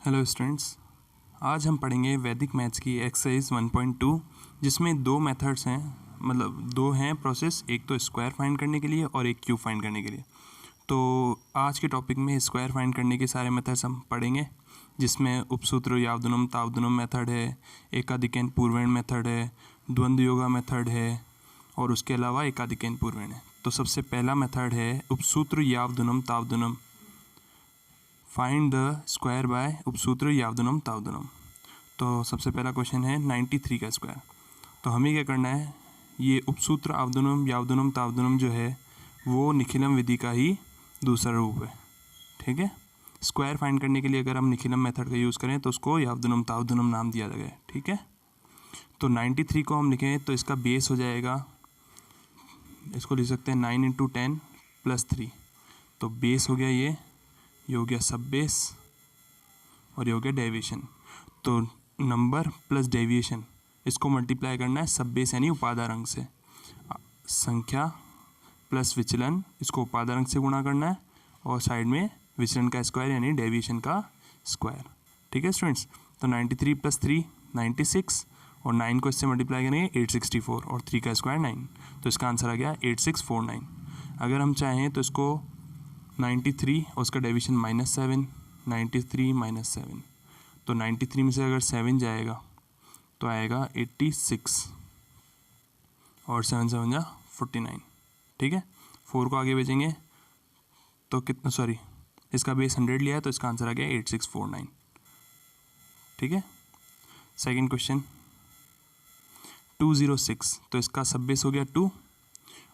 Hello students, आज हम पढ़ेंगे वैदिक मैथ्स की एक्सरसाइज 1.2 जिसमें दो मेथड्स हैं, मतलब दो हैं प्रोसेस, एक तो स्क्वायर फाइंड करने के लिए और एक क्यूब फाइंड करने के लिए। तो आज के टॉपिक में स्क्वायर फाइंड करने के सारे मेथड्स हम पढ़ेंगे, जिसमें उपसूत्र यावदुनम तावदुनम मेथड है, एकाधिकन पूर्वेण मेथड है, द्वंद्व योगा मेथड है और उसके अलावा एकाधिकन पूर्वेण है। तो सबसे पहला मेथड है उपसूत्र यावदुनम तावदुनम, फाइंड द स्क्वायर बाय उपसूत्र यावदुनम तावदुनम। तो सबसे पहला क्वेश्चन है 93 का स्क्वायर। तो हमें क्या करना है, ये उपसूत्र आवदुनम यावदुनम तावदुनम जो है वो निखिलम विधि का ही दूसरा रूप है। ठीक है, स्क्वायर फाइंड करने के लिए अगर हम निखिलम मेथड का यूज़ करें तो उसको यावदुनम तावदुनम नाम दिया गया है। ठीक है, तो 93 को हम लिखें तो इसका बेस हो जाएगा, इसको लिख सकते हैं 9 × 10 + 3। तो बेस हो गया ये हो गया सब बेस और ये हो गया डेविएशन। तो नंबर प्लस डेविएशन इसको मल्टीप्लाई करना है सब बेस यानी उपादारंक से, संख्या प्लस विचलन इसको उपादारंक से गुणा करना है और साइड में विचलन का स्क्वायर यानी डेविएशन का स्क्वायर। ठीक है स्टूडेंट्स, तो 93 + 3 96 और 9 को इससे मल्टीप्लाई करेंगे 864 और 3 का स्क्वायर 9, तो इसका आंसर आ गया 8649। अगर हम चाहें तो इसको 93 और उसका डेविएशन -7, 93 - 7, तो 93 में से अगर 7 जाएगा तो आएगा 86 और 7 7 जा 49। ठीक है, 4 को आगे भेजेंगे तो कितना, सॉरी इसका बेस 100 लिया है तो इसका आंसर आ गया 8649। ठीक है, सेकंड क्वेश्चन 206, तो इसका सब बेस हो गया 2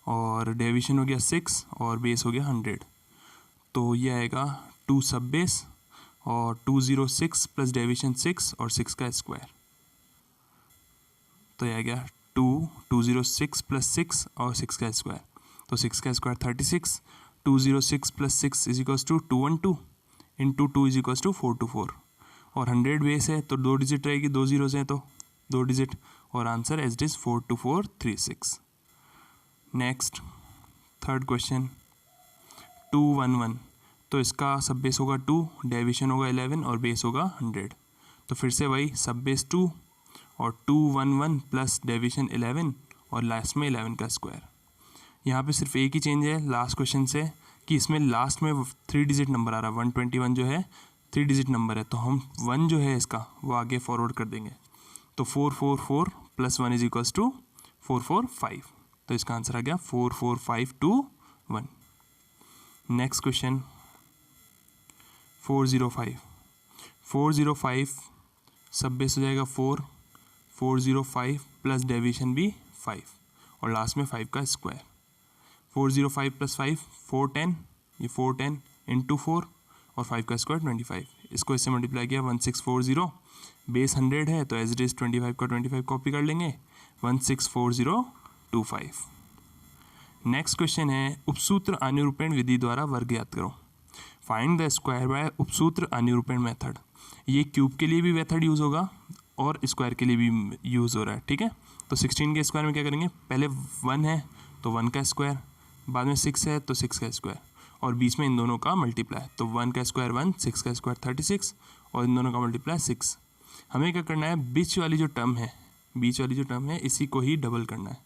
और डेविएशन हो गया 6 और बेस हो गया 100, तो ये आएगा 2 सब बेस और 206 प्लस डेविएशन 6 और 6 का स्क्वायर, तो ये आ गया 206 + 6 और 6 का स्क्वायर, तो 6 का स्क्वायर 36, 206 + 6 = 212 × 2 = 424 और 100 बेस है तो 2 डिजिट रहेगी, 2 जीरोस हैं तो 2 डिजिट और answer as it is 42436। Next third question 211, तो इसका सब बेस होगा 2, डेविएशन होगा 11 और बेस होगा 100, तो फिर से वही सब बेस 2 और 211 प्लस डेविएशन 11 और लास्ट में 11 का स्क्वायर। यहाँ पे सिर्फ एक ही चेंज है लास्ट क्वेश्चन से कि इसमें लास्ट में 3 डिजिट नंबर आ रहा है, 121 जो है 3 डिजिट नंबर है, तो हम 1 जो है इसका वो आगे फॉरवर्ड कर देंगे, तो 444 + 1 = 445, तो इसका आंसर आ गया 44521। नेक्स्ट क्वेश्चन 405 सब बेस हो जाएगा 4, 405 प्लस डेविएशन भी 5 और लास्ट में 5 का स्क्वायर, 405 + 5 410, ये 410 × 4 और 5 का स्क्वायर 25, इसको इससे मल्टीप्लाई किया 1640, बेस 100 है तो एज इट इज 25 का 25 कॉपी कर लेंगे, 164025। नेक्स्ट क्वेश्चन है उपसूत्र अनुरूपण विधि द्वारा वर्ग ज्ञात करो, फाइंड द स्क्वायर बाय उपसूत्र अनुरूपण मेथड। ये क्यूब के लिए भी मेथड यूज़ होगा और स्क्वायर के लिए भी यूज़ हो रहा है। ठीक है, तो 16 के स्क्वायर में क्या करेंगे, पहले 1 है तो 1 का स्क्वायर, बाद में 6 है तो 6 का स्क्वायर और बीच में इन दोनों का मल्टीप्लाई, तो 1 का स्क्वायर 1, 6 का स्क्वायर 36 और इन दोनों का मल्टीप्लाई 6। हमें क्या करना है, बीच वाली जो टर्म है इसी को ही डबल करना है,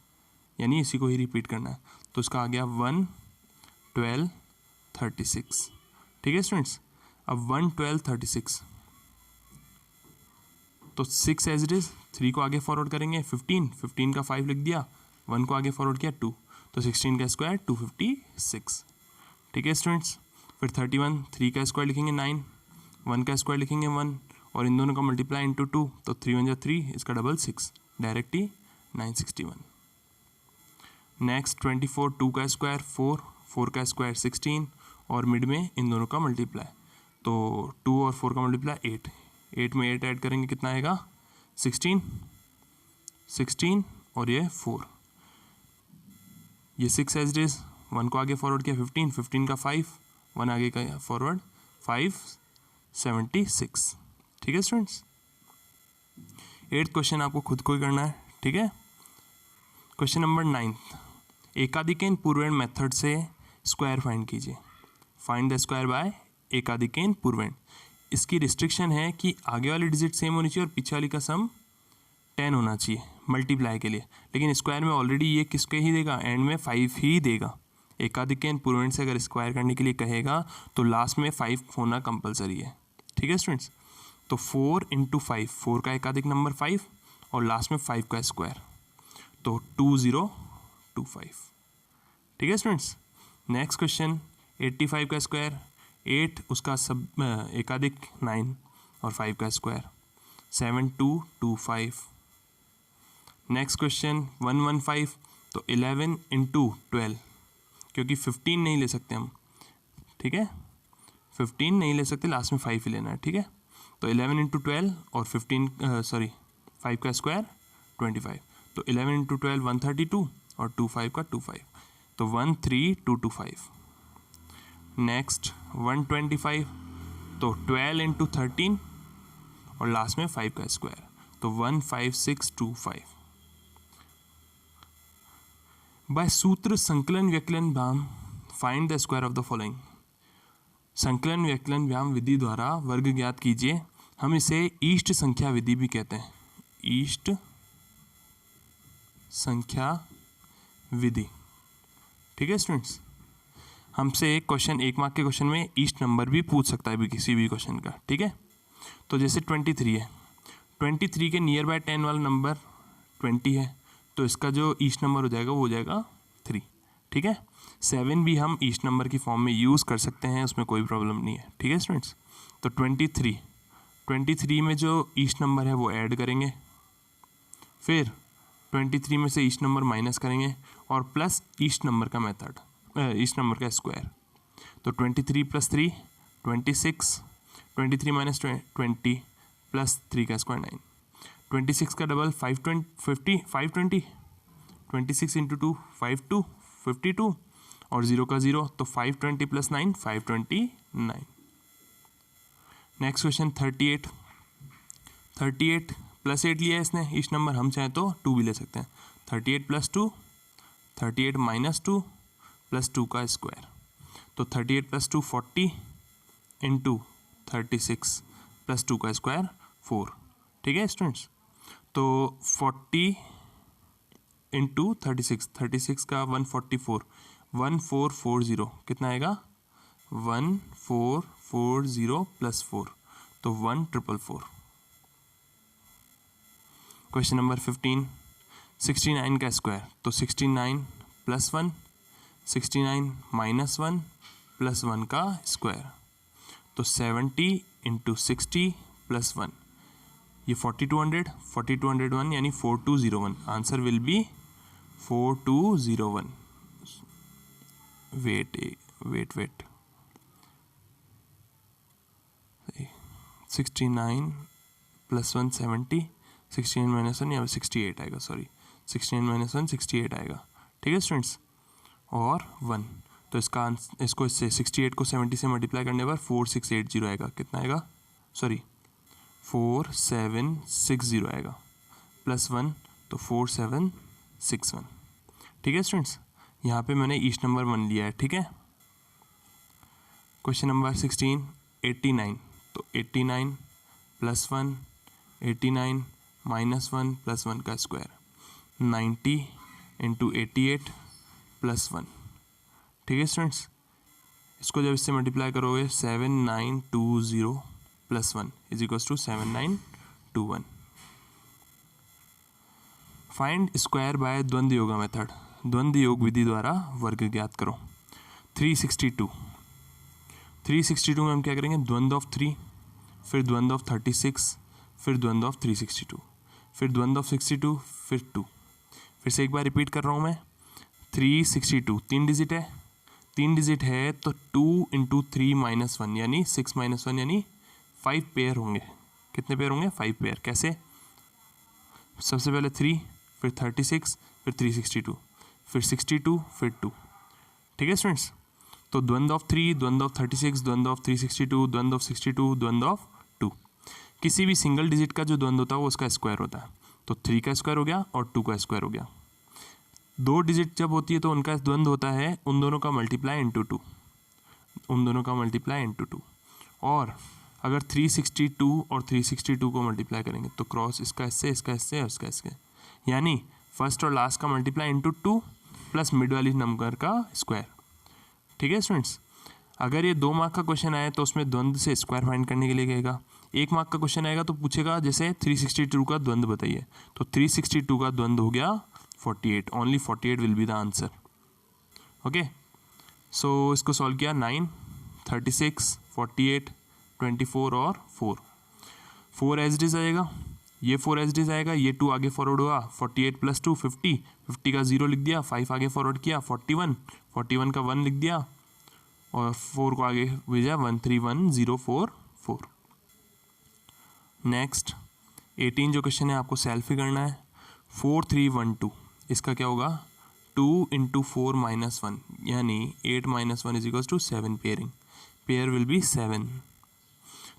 यानी इसी को ही रिपीट करना है, तो इसका आ गया 1 12 36। ठीक है स्टूडेंट्स, अब 1 12 36 तो 6 एज इट इज, 3 को आगे फॉरवर्ड करेंगे 15 का 5 लिख दिया, 1 को आगे फॉरवर्ड किया 2, तो 16 का स्क्वायर 256। ठीक है स्टूडेंट्स, फिर 31, 3 का स्क्वायर लिखेंगे 9, 1 का स्क्वायर लिखेंगे 1 और इन दोनों का मल्टीप्लाई × 2, तो 3 × 1 = 3, इसका डबल 6, डायरेक्टली 961। नेक्स्ट 24, 2 का स्क्वायर 4, 4 का स्क्वायर 16 और मिड में इन दोनों का मल्टीप्लाई, तो 2 और 4 का मल्टीप्लाई 8, 8 में 8 ऐड करेंगे कितना आएगा 16 और ये 4, ये 6 एज इट इज, 1 को आगे फॉरवर्ड किया 15 का 5, 1 आगे का फॉरवर्ड 576। ठीक है स्टूडेंट्स, 8th क्वेश्चन आपको खुद को ही करना है। ठीक है, क्वेश्चन नंबर 9, एकाधिकेन पूर्वेण मेथड से स्क्वायर फाइंड कीजिए, फाइंड द स्क्वायर बाय एकाधिकेन पूर्वेण। इसकी रिस्ट्रिक्शन है कि आगे वाली डिजिट सेम होनी चाहिए और पीछे वाली का सम 10 होना चाहिए मल्टीप्लाई के लिए, लेकिन स्क्वायर में ऑलरेडी ये किसके ही देगा, एंड में 5 ही देगा। एकाधिक के इम्प्रूवमेंट से अगर स्क्वायर करने के लिए कहेगा तो लास्ट में 5 होना कंपलसरी है। ठीक है स्टूडेंट्स, तो 4 × 5, 4 का एकाधिक नंबर 5 और लास्ट में 5 का स्क्वायर, तो 2025। ठीक है स्टूडेंट्स, नेक्स्ट क्वेश्चन 85 का स्क्वायर, 8 उसका सब एकाधिक 9 और 5 का स्क्वायर, 7225। नेक्स्ट क्वेश्चन 115, तो 11 × 12, क्योंकि 15 नहीं ले सकते हम। ठीक है, 15 नहीं ले सकते, लास्ट में 5 ही लेना है। ठीक है, तो 11 × 12 और 5 का स्क्वायर 25, तो 11 × 12 132 और 25 का 25, तो 13225। नेक्स्ट 125, तो 12 × 13 और लास्ट में 5 का स्क्वायर, तो 15625। बाय सूत्र संकलन व्यकलन व्याम find the square of the following. संकलन व्यकलन व्याम विधि द्वारा वर्ग ज्ञात कीजिए। हम इसे ईष्ट संख्या विधि भी कहते हैं, ईष्ट संख्या विधि। ठीक है स्टूडेंट्स, हमसे एक क्वेश्चन, 1 मार्क के क्वेश्चन में ईस्ट नंबर भी पूछ सकता है भी किसी भी क्वेश्चन का। ठीक है, तो जैसे 23 है, 23 के नियर बाय 10 वाला नंबर 20 है, तो इसका जो ईस्ट नंबर हो जाएगा वो हो जाएगा 3। ठीक है, 7 भी हम ईस्ट नंबर की फॉर्म में यूज़ कर सकते हैं, उसमें कोई प्रॉब्लम नहीं है। ठीक है स्टूडेंट्स, तो 23 में जो ईस्ट नंबर है वो ऐड करेंगे, फिर 23 में से ईस्ट नंबर माइनस करेंगे और प्लस ईस्ट नंबर का मेथड, ईस्ट नंबर का स्क्वायर, तो 23 + 3 26, 23 - 20 प्लस 3 का स्क्वायर 9, 26 का डबल 520, 26 × 2 52 और 0 का 0, तो 520 + 9 529। नेक्स्ट क्वेश्चन 38 + 8 लिया है इसने ईस्ट नंबर, हम चाहे तो 2 भी ले सकते हैं। 38 + 2, 38 - 2 प्लस 2 का स्क्वायर, तो 38 + 2 40 × 36 प्लस 2 का स्क्वायर 4। ठीक है स्टूडेंट्स, तो 40 × 36 का 144, 1440 कितना आएगा, 1440 + 4, तो 1444। क्वेश्चन नंबर 15 69 का स्क्वायर, तो 69 + 1, 69 - 1 + 1 का स्क्वायर, तो 70 × 60 + 1, ये 4201 यानी 4201। Answer will be 4201। वेट 69 + 1 70, 69 - 1 यहाँ 68 आएगा, 69 - 1 68 आएगा। ठीक है स्टूडेंट्स, और 1, तो इसको इससे 68 को 70 से मल्टीप्लाई करने पर 4680 आएगा। कितना आएगा, 4760 आएगा, प्लस 1, तो 4761। ठीक है स्टूडेंट्स, यहाँ पे मैंने ईस्ट नंबर 1 लिया है। ठीक है, क्वेश्चन नंबर 16 89, तो 89 + 1, 89 - 1 + 1 का स्क्वायर, 90 × 88 + 1। ठीक है स्टूडेंट्स, इसको जब इससे मल्टीप्लाई करोगे 7920 + 1 = 7921। फाइंड स्क्वायर बाय द्वंद्व योग मेथड। द्वंद्व योग विधि द्वारा वर्ग ज्ञात करो। 362 में हम क्या करेंगे, द्वंद्व ऑफ 3, फिर द्वंद्व ऑफ 36, फिर द्वंद्व ऑफ 362, फिर द्वंद्व ऑफ 62, फिर 2। फिर से एक बार रिपीट कर रहा हूँ मैं। 362 3 डिजिट है, 3 डिजिट है तो 2 × 3 - 1 यानी 6 - 1 यानी 5 पेयर होंगे। कितने पेयर होंगे, 5 पेयर। कैसे, सबसे पहले 3, फिर 36, फिर 362, फिर 62, फिर 2। ठीक है स्टूडेंट्स, तो द्वंद्व ऑफ 3, द्वंद्व ऑफ 36, द्वंद्व ऑफ 362, द्वंद्व ऑफ 62, द्वंद्व ऑफ 2। किसी भी सिंगल डिजिट का जो द्वंद्व होता है वो उसका स्क्वायर होता है, तो 3 का स्क्वायर हो गया और 2 का स्क्वायर हो गया। 2 डिजिट जब होती है तो उनका द्वंद्व होता है उन दोनों का मल्टीप्लाई × 2, उन दोनों का मल्टीप्लाई × 2। और अगर 362 और 362 को मल्टीप्लाई करेंगे तो क्रॉस इसका इससे, इसका इससे और इसका इसके, यानी फर्स्ट और लास्ट का मल्टीप्लाई इंटू 2 प्लस मिड वाली नंबर का स्क्वायर। ठीक है स्टूडेंट्स, अगर ये 2 मार्क का क्वेश्चन आए तो उसमें द्वंद्व से स्क्वायर फाइंड करने के लिए कहेगा। 1 मार्क का क्वेश्चन आएगा तो पूछेगा जैसे 362 का द्वंद्व बताइए, तो 362 का द्वंद्व हो गया 48, only 48 will be the answer. Okay, so इसको सॉल्व किया 9, 36, 48, 24 और 4 एज इट इज आएगा, ये 4 एज इट इज आएगा, ये 2 आगे फॉरवर्ड हुआ, 48 प्लस 2 50, 50 का 0 लिख दिया, 5 आगे फॉरवर्ड किया 41, 41 का 1 लिख दिया और 4 को आगे भेजा 131044। नेक्स्ट 18 जो क्वेश्चन है आपको सेल्फ ही करना है। 4312 इसका क्या होगा 2 × 4 - 1 यानी 8 - 1 = 7 पेयरिंग, पेयर विल बी 7।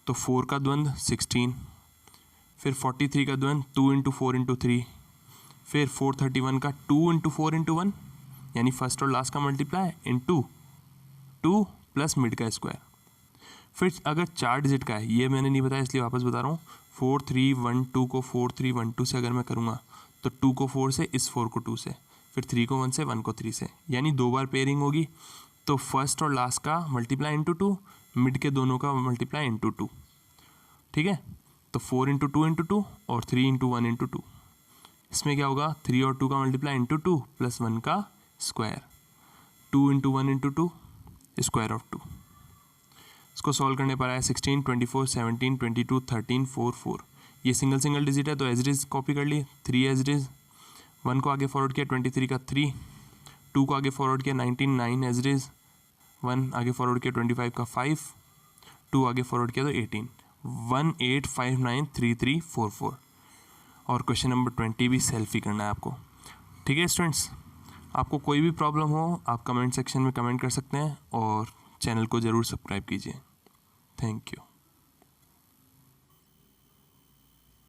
तो 4 का द्वंद्व 16, फिर 43 का द्वंद्व 2 × 4 × 3, फिर 431 का 2 × 4 × 1 यानी फर्स्ट और लास्ट का मल्टीप्लाई इंटू 2 प्लस मिड का स्क्वायर। फिर अगर 4 डिजिट का है, ये मैंने नहीं बताया इसलिए वापस बता रहा हूँ। 4312 को 4312 से अगर मैं करूँगा तो 2 को 4 से, इस 4 को 2 से, फिर 3 को 1 से, 1 को 3 से, यानी 2 बार पेयरिंग होगी। तो फर्स्ट और लास्ट का मल्टीप्लाई इंटू 2, मिड के दोनों का मल्टीप्लाई इंटू 2। ठीक है, तो 4 × 2 × 2 और 3 × 1 × 2। इसमें क्या होगा 3 और 2 का मल्टीप्लाई इंटू 2 प्लस 1 का स्क्वायर, 2 × 1 × 2 स्क्वायर ऑफ 2। इसको सॉल्व करने पर आया 16, 24, 17, 22, 13, 4, 4। ये सिंगल सिंगल डिजिट है तो एज इट इज कॉपी कर लिए, 3 एज इट इज, 1 को आगे फॉरवर्ड किया 23 का 3, 2 को आगे फॉरवर्ड किया 19, 9 एज इट इज, 1 आगे फॉरवर्ड किया 25 का 5, 2 आगे फॉरवर्ड किया तो 18, 1 8 5 9 3 3 4 4। और क्वेश्चन नंबर 20 भी सेल्फ ही करना है आपको। ठीक है स्टूडेंट्स, आपको कोई भी प्रॉब्लम हो आप कमेंट सेक्शन में कमेंट कर सकते हैं और चैनल को ज़रूर सब्सक्राइब कीजिए। Thank you.